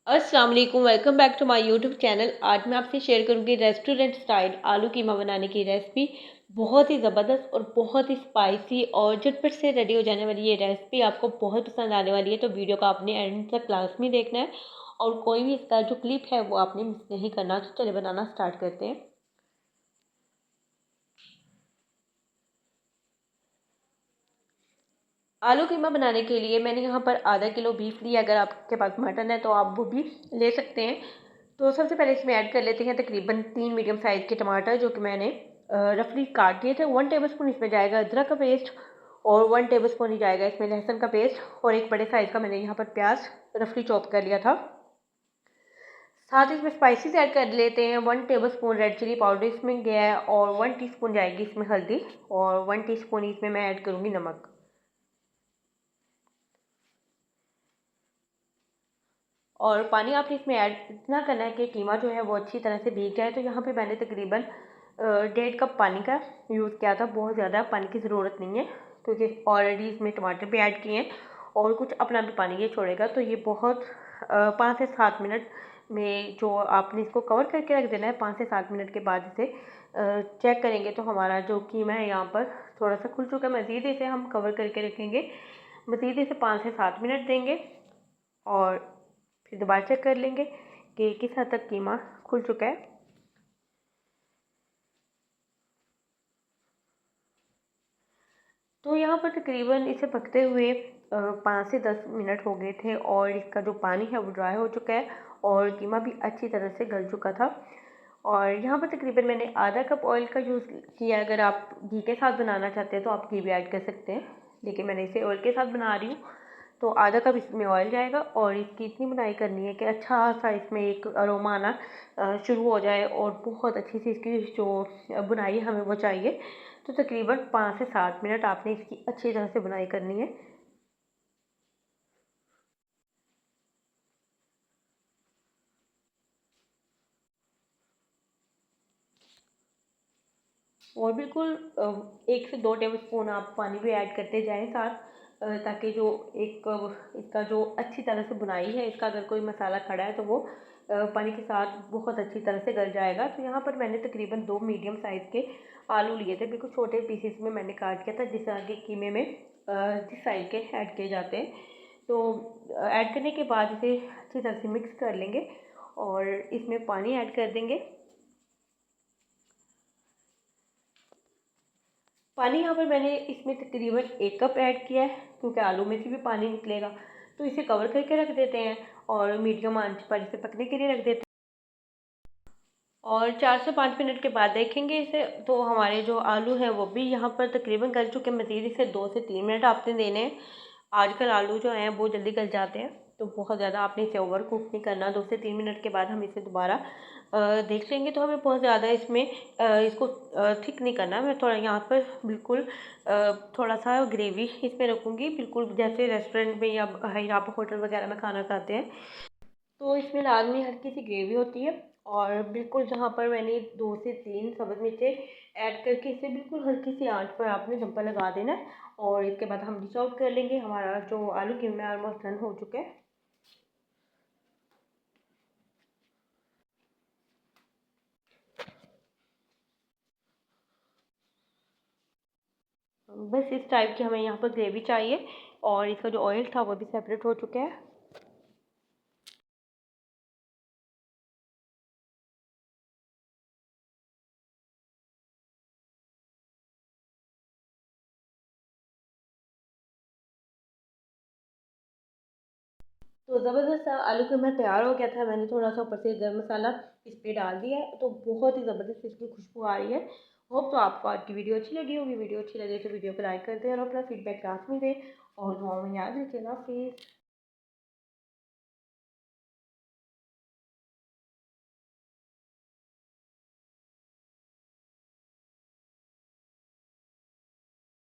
अस्सलाम वालेकुम, welcome back to my YouTube channel. आज मैं आपसे शेयर करूंगी रेस्टोरेंट स्टाइल आलू कीमा बनाने की रेसिपी। बहुत ही ज़बरदस्त और बहुत ही स्पाइसी और झटपट से रेडी हो जाने वाली ये रेसिपी आपको बहुत पसंद आने वाली है। तो वीडियो को आपने एंड तक क्लास में देखना है और कोई भी इसका जो क्लिप है वो आपने मिस नहीं करना। तो चलिए बनाना स्टार्ट करते हैं। आलू कीमा बनाने के लिए मैंने यहाँ पर आधा किलो बीफ लिया। अगर आपके पास मटन है तो आप वो भी ले सकते हैं। तो सबसे पहले इसमें ऐड कर लेते हैं तकरीबन 3 मीडियम साइज़ के टमाटर, जो कि मैंने रफली काट दिए थे। 1 टेबलस्पून इसमें जाएगा अदरक का पेस्ट और 1 टेबलस्पून ही जाएगा इसमें लहसुन का पेस्ट और एक बड़े साइज़ का मैंने यहाँ पर प्याज रफली चॉप कर लिया था। साथ ही इसमें स्पाइसेस ऐड कर लेते हैं। 1 टेबलस्पून रेड चिली पाउडर इसमें गया है और 1 टीस्पून जाएगी इसमें हल्दी और 1 टीस्पून इसमें मैं ऐड करूँगी नमक। और पानी आपने इसमें ऐड इतना करना है कि कीमा जो है वो अच्छी तरह से भीग जाए। तो यहाँ पे मैंने तकरीबन 1.5 कप पानी का यूज़ किया था। बहुत ज़्यादा पानी की ज़रूरत नहीं है क्योंकि ऑलरेडी इसमें टमाटर भी ऐड किए हैं और कुछ अपना भी पानी ये छोड़ेगा। तो ये बहुत 5 से 7 मिनट में जो आपने इसको कवर करके रख देना है। 5 से 7 मिनट के बाद इसे चेक करेंगे तो हमारा जो कीमा है यहाँ पर थोड़ा सा खुल चुका है। मज़ीद इसे हम कवर करके रखेंगे, मज़ीद इसे 5 से 7 मिनट देंगे और फिर दोबारा चेक कर लेंगे कि किस हद तक कीमा खुल चुका है। तो यहाँ पर तकरीबन इसे पकते हुए 5 से 10 मिनट हो गए थे और इसका जो पानी है वो ड्राई हो चुका है और कीमा भी अच्छी तरह से गल चुका था। और यहाँ पर तकरीबन मैंने आधा कप ऑयल का यूज़ किया। अगर आप घी के साथ बनाना चाहते हैं तो आप घी भी ऐड कर सकते हैं, लेकिन मैंने इसे ऑयल के साथ बना रही हूँ। तो आधा कप इसमें ऑयल जाएगा और इसकी इतनी बुनाई करनी है कि अच्छा सा इसमें एक अरोमा आना शुरू हो जाए और बहुत अच्छी सी इसकी जो बुनाई हमें वो चाहिए। तो तकरीबन 5 से 7 मिनट आपने इसकी अच्छी तरह से बुनाई करनी है। और बिल्कुल 1 से 2 टेबल स्पून आप पानी भी ऐड करते जाएं साथ, ताकि जो एक इसका जो अच्छी तरह से बुनाई है, इसका अगर कोई मसाला खड़ा है तो वो पानी के साथ बहुत अच्छी तरह से गल जाएगा। तो यहाँ पर मैंने तकरीबन 2 मीडियम साइज़ के आलू लिए थे। बिल्कुल छोटे पीसेस में मैंने काट किया था, जिस तरह के कीमे में जिस साइज़ के ऐड किए जाते हैं। तो ऐड करने के बाद इसे अच्छी तरह से मिक्स कर लेंगे और इसमें पानी ऐड कर देंगे। पानी यहाँ पर मैंने इसमें तकरीबन 1 कप ऐड किया है क्योंकि आलू में से भी पानी निकलेगा। तो इसे कवर करके रख देते हैं और मीडियम आंच पर इसे पकने के लिए रख देते हैं। और 4 से 5 मिनट के बाद देखेंगे इसे तो हमारे जो आलू हैं वो भी यहाँ पर तकरीबन गल चुके हैं। मज़ीद इसे 2 से 3 मिनट आपने देने हैं। आजकल आलू जो हैं वो जल्दी गल जाते हैं, तो बहुत ज़्यादा आपने इसे ओवर कुक नहीं करना। 2 से 3 मिनट के बाद हम इसे दोबारा देख लेंगे। तो हमें बहुत ज़्यादा इसमें इसको थिक नहीं करना। मैं थोड़ा यहाँ पर बिल्कुल थोड़ा सा ग्रेवी इसमें रखूँगी, बिल्कुल जैसे रेस्टोरेंट में या आप होटल वगैरह में खाना खाते हैं। तो इसमें लाजमी हल्की सी ग्रेवी होती है। और बिल्कुल जहाँ पर मैंने 2 से 3 सब्ज़ मिर्चें ऐड करके इसे बिल्कुल हल्की सी आंच पर आपने दम पर लगा देना है और इसके बाद हम डिश आउट कर लेंगे। हमारा जो आलू कीमा ऑलमोस्ट डन हो चुका है। बस इस टाइप की हमें यहाँ पर ग्रेवी चाहिए और इसका जो ऑयल था वो भी सेपरेट हो चुका है। तो ज़बरदस्त सा आलू कीमा तैयार हो गया था। मैंने थोड़ा सा ऊपर से गर्म मसाला इस पर डाल दिया है, तो बहुत ही ज़बरदस्त इसकी खुशबू आ रही है। होप तो आपको आज की वीडियो अच्छी लगी होगी। वीडियो अच्छी लगे तो वीडियो को लाइक कर दें और अपना फीडबैक क्लास में दें और दुआओं में याद रखें। अल्लाह हाफिज़।